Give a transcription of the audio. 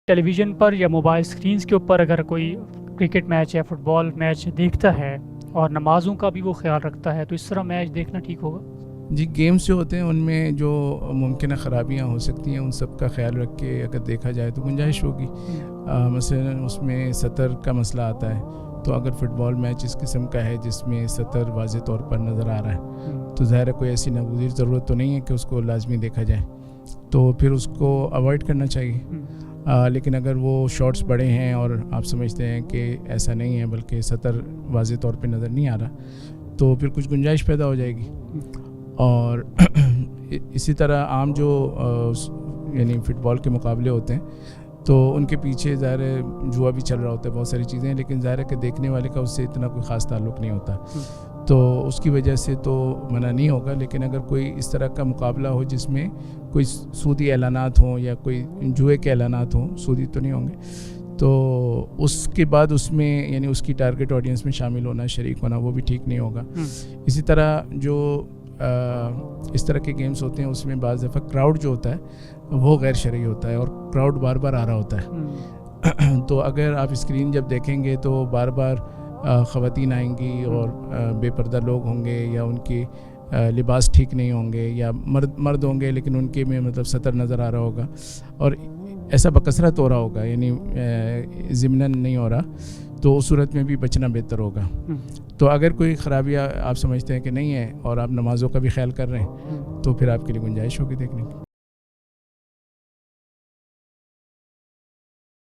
ٹیلی vision پر یا mobile screens کے اوپر اگر کوئی کرکٹ میچ یا فٹ بال میچ دیکھتا ہے اور نمازوں کا بھی وہ خیال رکھتا ہے تو اس طرح میچ دیکھنا ٹھیک ہوگا؟ جی، گیمز جو ہوتے ہیں ان میں جو ممکنہ خرابیاں ہو سکتی ہیں ان سب کا خیال رکھ کے اگر دیکھا جائے تو گنجائش ہوگی. مثلا اس میں سطر کا مسئلہ آتا ہے، تو اگر فٹ بال میچ اس قسم کا ہے جس میں سطر واضح طور پر نظر آ رہا ہے تو ظاہر ہے کوئی ایسی ناگزیر ضرورت تو نہیں ہے کہ اس کو لازمی دیکھا جائے، تو پھر اس کو اوائڈ کرنا چاہیے. لیکن اگر وہ شارٹس بڑے ہیں اور آپ سمجھتے ہیں کہ ایسا نہیں ہے بلکہ سطر واضح طور پہ نظر نہیں آ رہا تو پھر کچھ گنجائش پیدا ہو جائے گی. اور اسی طرح عام جو یعنی فٹ بال کے مقابلے ہوتے ہیں تو ان کے پیچھے ظاہر ہے جوا بھی چل رہا ہوتا ہے، بہت ساری چیزیں ہیں، لیکن ظاہر ہے کہ دیکھنے والے کا اس سے اتنا کوئی خاص تعلق نہیں ہوتا، تو اس کی وجہ سے تو منع نہیں ہوگا. لیکن اگر کوئی اس طرح کا مقابلہ ہو جس میں کوئی سودی اعلانات ہوں یا کوئی جوئے کے اعلانات ہوں، سودی تو نہیں ہوں گے، تو اس کے بعد اس میں یعنی اس کی ٹارگٹ آڈینس میں شامل ہونا، شریک ہونا، وہ بھی ٹھیک نہیں ہوگا. اسی طرح جو اس طرح کے گیمز ہوتے ہیں اس میں بعض دفعہ کراؤڈ جو ہوتا ہے وہ غیر شرعی ہوتا ہے اور کراؤڈ بار بار آ رہا ہوتا ہے. تو اگر آپ اسکرین جب دیکھیں گے تو بار بار خواتین آئیں گی اور بے پردہ لوگ ہوں گے یا ان کی لباس ٹھیک نہیں ہوں گے، یا مرد ہوں گے لیکن ان کے میں مطلب سطر نظر آ رہا ہوگا اور ایسا بکثرت ہو رہا ہوگا، یعنی ضمناً نہیں ہو رہا، تو اس صورت میں بھی بچنا بہتر ہوگا. تو اگر کوئی خرابیاں آپ سمجھتے ہیں کہ نہیں ہے اور آپ نمازوں کا بھی خیال کر رہے ہیں تو پھر آپ کے لیے گنجائش ہوگی دیکھنے کی.